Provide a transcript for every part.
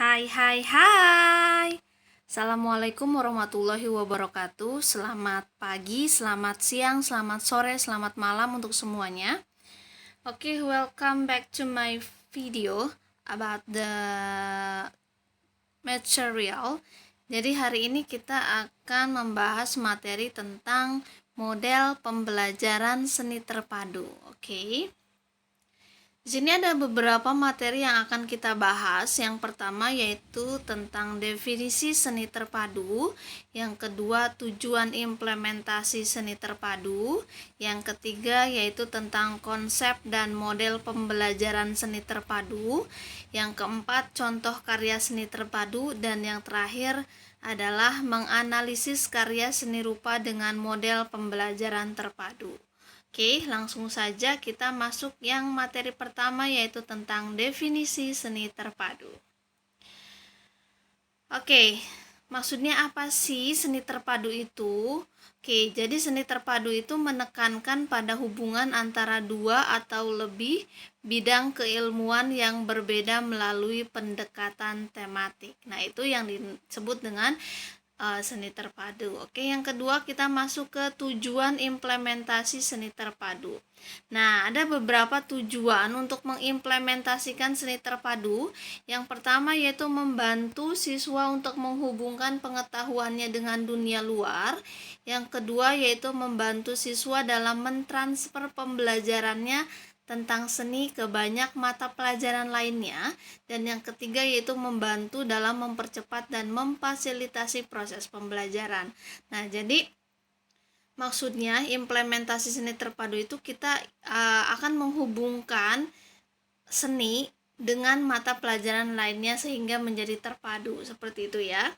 Hai hai hai. Assalamualaikum warahmatullahi wabarakatuh. Selamat pagi, selamat siang, selamat sore, selamat malam untuk semuanya. Oke, welcome back to my video about the material. Jadi hari ini kita akan membahas materi tentang model pembelajaran seni terpadu. Oke. Di sini ada beberapa materi yang akan kita bahas. Yang pertama yaitu tentang definisi seni terpadu, yang kedua tujuan implementasi seni terpadu, yang ketiga yaitu tentang konsep dan model pembelajaran seni terpadu, yang keempat contoh karya seni terpadu, dan yang terakhir adalah menganalisis karya seni rupa dengan model pembelajaran terpadu. Oke, langsung saja kita masuk yang materi pertama yaitu tentang definisi seni terpadu. Oke, maksudnya apa sih seni terpadu itu? Oke, jadi seni terpadu itu menekankan pada hubungan antara dua atau lebih bidang keilmuan yang berbeda melalui pendekatan tematik. Nah, itu yang disebut dengan seni terpadu. Oke, yang kedua kita masuk ke tujuan implementasi seni terpadu. Nah, ada beberapa tujuan untuk mengimplementasikan seni terpadu. Yang pertama yaitu membantu siswa untuk menghubungkan pengetahuannya dengan dunia luar. Yang kedua yaitu membantu siswa dalam mentransfer pembelajarannya tentang seni ke banyak mata pelajaran lainnya, dan yang ketiga yaitu membantu dalam mempercepat dan memfasilitasi proses pembelajaran. Nah, jadi maksudnya implementasi seni terpadu itu kita akan menghubungkan seni dengan mata pelajaran lainnya sehingga menjadi terpadu, seperti itu ya.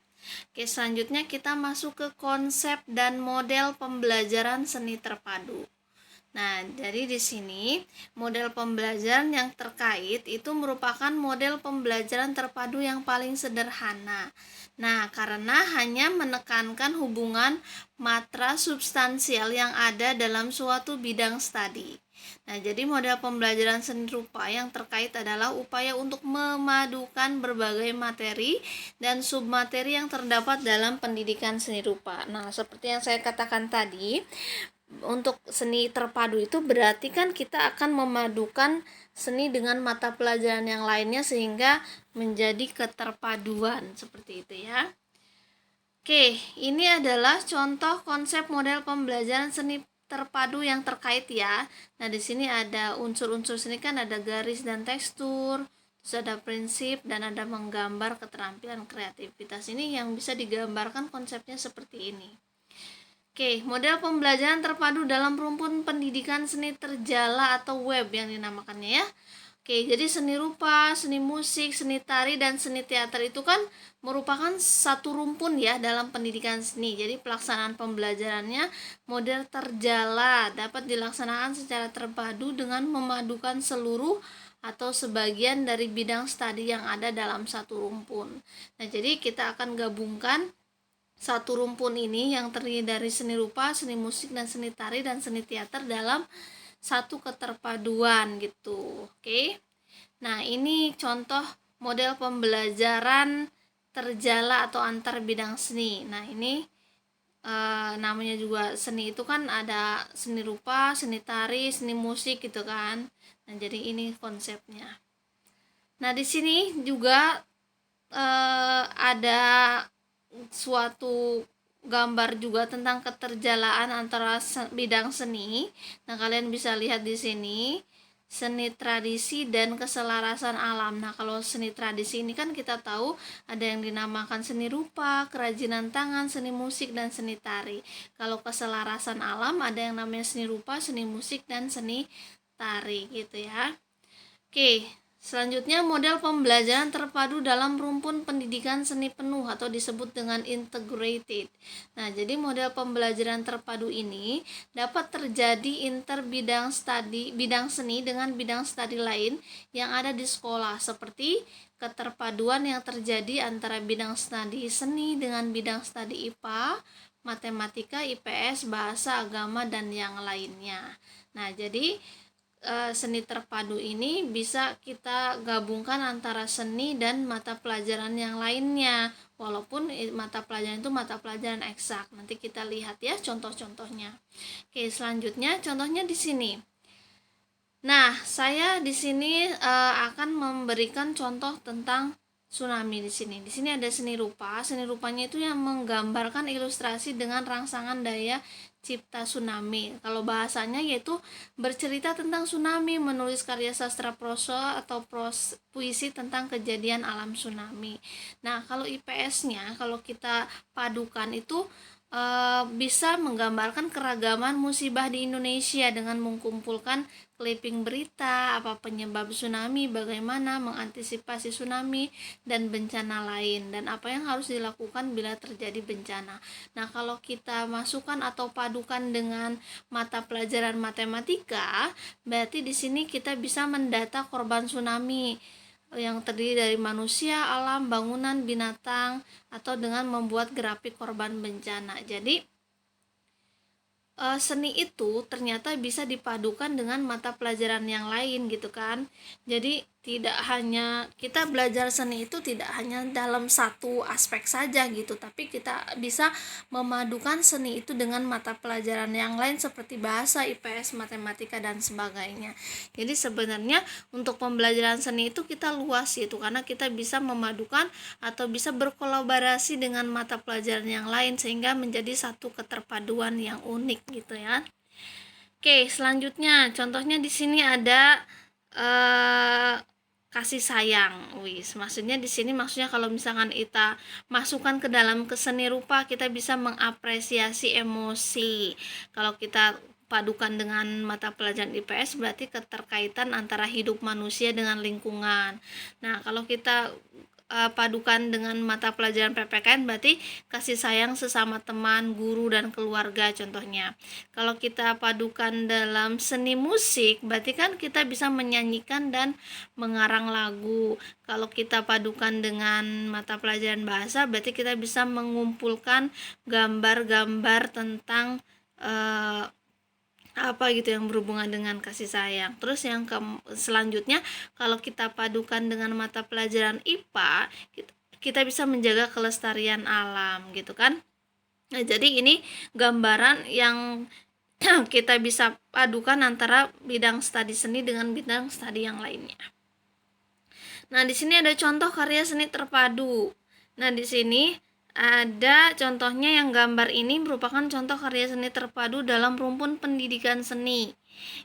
Oke, selanjutnya kita masuk ke konsep dan model pembelajaran seni terpadu. Nah, jadi di sini model pembelajaran yang terkait itu merupakan model pembelajaran terpadu yang paling sederhana. Nah, karena hanya menekankan hubungan matra substansial yang ada dalam suatu bidang studi. Nah, jadi model pembelajaran seni rupa yang terkait adalah upaya untuk memadukan berbagai materi dan submateri yang terdapat dalam pendidikan seni rupa. Nah, seperti yang saya katakan tadi, untuk seni terpadu itu berarti kan kita akan memadukan seni dengan mata pelajaran yang lainnya sehingga menjadi keterpaduan, seperti itu ya. Oke, ini adalah contoh konsep model pembelajaran seni terpadu yang terkait ya. Nah, di sini ada unsur-unsur seni, kan ada garis dan tekstur, terus ada prinsip, dan ada menggambar keterampilan kreativitas. Ini yang bisa digambarkan konsepnya seperti ini. Oke, model pembelajaran terpadu dalam rumpun pendidikan seni terjala atau web yang dinamakannya ya. Oke, jadi seni rupa, seni musik, seni tari, dan seni teater itu kan merupakan satu rumpun ya dalam pendidikan seni. Jadi pelaksanaan pembelajarannya model terjala dapat dilaksanakan secara terpadu dengan memadukan seluruh atau sebagian dari bidang studi yang ada dalam satu rumpun. Nah, jadi kita akan gabungkan satu rumpun ini yang terdiri dari seni rupa, seni musik, dan seni tari, dan seni teater dalam satu keterpaduan gitu. Oke. Nah, ini contoh model pembelajaran terjala atau antar bidang seni. Nah, ini namanya juga seni itu kan ada seni rupa, seni tari, seni musik gitu kan. Nah, jadi ini konsepnya. Nah, di sini juga ada suatu gambar juga tentang keterjalaan antara bidang seni. Nah, kalian bisa lihat di sini seni tradisi dan keselarasan alam. Nah, kalau seni tradisi ini kan kita tahu ada yang dinamakan seni rupa, kerajinan tangan, seni musik, dan seni tari. Kalau keselarasan alam ada yang namanya seni rupa, seni musik, dan seni tari gitu ya. Oke, selanjutnya model pembelajaran terpadu dalam rumpun pendidikan seni penuh atau disebut dengan integrated. Nah, jadi model pembelajaran terpadu ini dapat terjadi bidang seni dengan bidang studi lain yang ada di sekolah, seperti keterpaduan yang terjadi antara bidang studi seni dengan bidang studi IPA, matematika, IPS, bahasa, agama, dan yang lainnya. Nah, jadi seni terpadu ini bisa kita gabungkan antara seni dan mata pelajaran yang lainnya, walaupun mata pelajaran itu mata pelajaran eksak. Nanti kita lihat ya contoh-contohnya. Oke, selanjutnya contohnya di sini. Nah, saya di sini akan memberikan contoh tentang tsunami di sini. Di sini ada seni rupa. Seni rupanya itu yang menggambarkan ilustrasi dengan rangsangan daya cipta tsunami. Kalau bahasanya yaitu bercerita tentang tsunami, menulis karya sastra prosa atau puisi tentang kejadian alam tsunami. Nah, kalau IPS-nya kalau kita padukan itu bisa menggambarkan keragaman musibah di Indonesia dengan mengumpulkan clipping berita, apa penyebab tsunami, bagaimana mengantisipasi tsunami dan bencana lain, dan apa yang harus dilakukan bila terjadi bencana. Nah, kalau kita masukkan atau padukan dengan mata pelajaran matematika, berarti di sini kita bisa mendata korban tsunami yang terdiri dari manusia, alam, bangunan, binatang, atau dengan membuat grafik korban bencana. Jadi seni itu ternyata bisa dipadukan dengan mata pelajaran yang lain gitu kan. Jadi tidak hanya kita belajar seni itu tidak hanya dalam satu aspek saja gitu, tapi kita bisa memadukan seni itu dengan mata pelajaran yang lain seperti bahasa, IPS, matematika dan sebagainya. Jadi sebenarnya untuk pembelajaran seni itu kita luas gitu, karena kita bisa memadukan atau bisa berkolaborasi dengan mata pelajaran yang lain sehingga menjadi satu keterpaduan yang unik gitu ya. Oke, selanjutnya contohnya di sini ada kasih sayang. Maksudnya di sini maksudnya kalau misalkan kita masukkan ke dalam seni rupa, kita bisa mengapresiasi emosi. Kalau kita padukan dengan mata pelajaran IPS berarti keterkaitan antara hidup manusia dengan lingkungan. Nah, kalau kita padukan dengan mata pelajaran PPKN berarti kasih sayang sesama teman, guru, dan keluarga contohnya. Kalau kita padukan dalam seni musik berarti kan kita bisa menyanyikan dan mengarang lagu. Kalau kita padukan dengan mata pelajaran bahasa berarti kita bisa mengumpulkan gambar-gambar tentang apa gitu yang berhubungan dengan kasih sayang. Terus yang selanjutnya kalau kita padukan dengan mata pelajaran IPA, kita bisa menjaga kelestarian alam gitu kan. Nah, jadi ini gambaran yang kita bisa padukan antara bidang studi seni dengan bidang studi yang lainnya. Nah, di sini ada contoh karya seni terpadu. Nah, di sini ada contohnya yang gambar ini merupakan contoh karya seni terpadu dalam rumpun pendidikan seni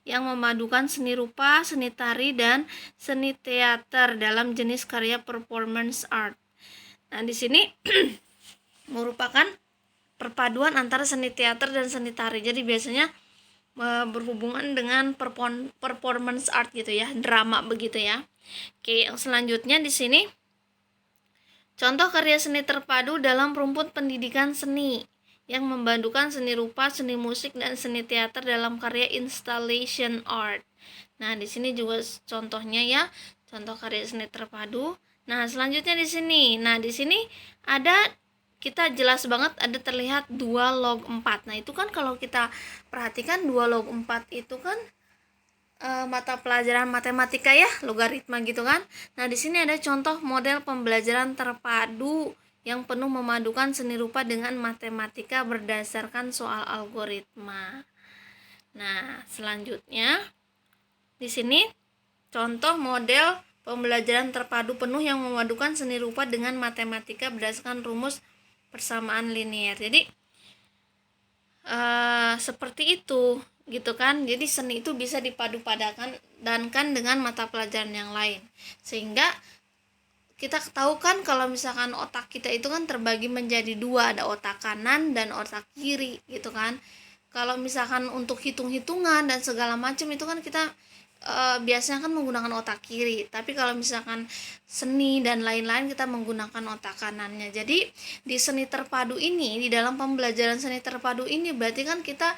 yang memadukan seni rupa, seni tari, dan seni teater dalam jenis karya performance art. Nah, di sini merupakan perpaduan antara seni teater dan seni tari. Jadi biasanya berhubungan dengan performance art gitu ya, drama begitu ya. Oke, yang selanjutnya di sini contoh karya seni terpadu dalam rumpun pendidikan seni yang membadukan seni rupa, seni musik, dan seni teater dalam karya installation art. Nah, di sini juga contohnya ya, contoh karya seni terpadu. Nah, selanjutnya di sini. Nah, di sini ada kita jelas banget ada terlihat 2 log 4. Nah, itu kan kalau kita perhatikan 2 log 4 itu kan mata pelajaran matematika ya, logaritma gitu kan. Nah, di sini ada contoh model pembelajaran terpadu yang penuh memadukan seni rupa dengan matematika berdasarkan soal algoritma. Nah, selanjutnya di sini contoh model pembelajaran terpadu penuh yang memadukan seni rupa dengan matematika berdasarkan rumus persamaan linear. Jadi seperti itu gitu kan. Jadi seni itu bisa dipadu-padankan dengan mata pelajaran yang lain, sehingga kita tahu kan kalau misalkan otak kita itu kan terbagi menjadi 2, ada otak kanan dan otak kiri gitu kan. Kalau misalkan untuk hitung-hitungan dan segala macam itu kan kita biasanya kan menggunakan otak kiri, tapi kalau misalkan seni dan lain-lain kita menggunakan otak kanannya. Jadi di seni terpadu ini, di dalam pembelajaran seni terpadu ini berarti kan kita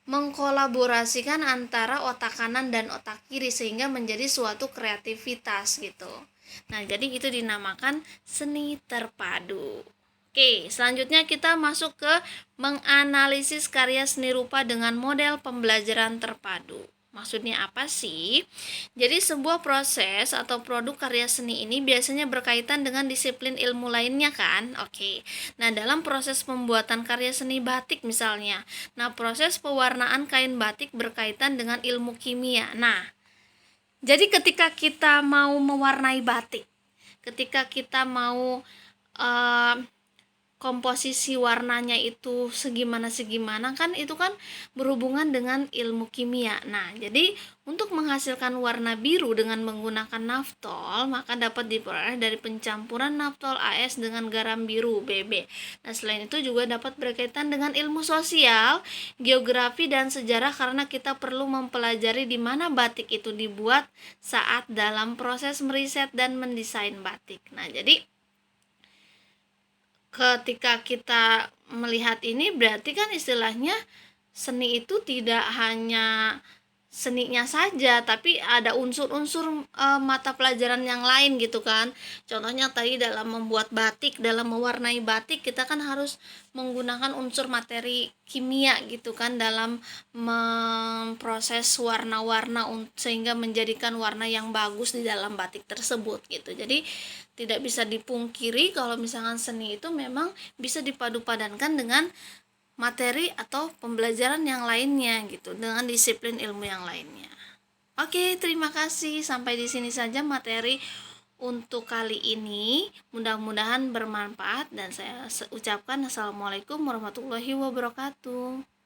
mengkolaborasikan antara otak kanan dan otak kiri sehingga menjadi suatu kreativitas gitu. Nah, jadi itu dinamakan seni terpadu. Oke, selanjutnya kita masuk ke menganalisis karya seni rupa dengan model pembelajaran terpadu. Maksudnya apa sih? Jadi sebuah proses atau produk karya seni ini biasanya berkaitan dengan disiplin ilmu lainnya kan? Oke. Nah, dalam proses pembuatan karya seni batik misalnya. Nah, proses pewarnaan kain batik berkaitan dengan ilmu kimia. Nah, jadi ketika kita mau mewarnai batik, ketika kita mau eh, komposisi warnanya itu segimana kan itu kan berhubungan dengan ilmu kimia. Nah, jadi untuk menghasilkan warna biru dengan menggunakan naftol maka dapat diperoleh dari pencampuran naftol AS dengan garam biru BB. Nah, selain itu juga dapat berkaitan dengan ilmu sosial, geografi dan sejarah karena kita perlu mempelajari di mana batik itu dibuat saat dalam proses meriset dan mendesain batik. Nah, jadi ketika kita melihat ini berarti kan istilahnya seni itu tidak hanya seninya saja tapi ada unsur-unsur mata pelajaran yang lain gitu kan. Contohnya tadi dalam membuat batik, dalam mewarnai batik kita kan harus menggunakan unsur materi kimia gitu kan dalam memproses warna-warna sehingga menjadikan warna yang bagus di dalam batik tersebut gitu. Jadi tidak bisa dipungkiri kalau misalkan seni itu memang bisa dipadu-padankan dengan materi atau pembelajaran yang lainnya gitu, dengan disiplin ilmu yang lainnya. Oke, terima kasih. Sampai di sini saja materi untuk kali ini. Mudah-mudahan bermanfaat dan saya ucapkan assalamualaikum warahmatullahi wabarakatuh.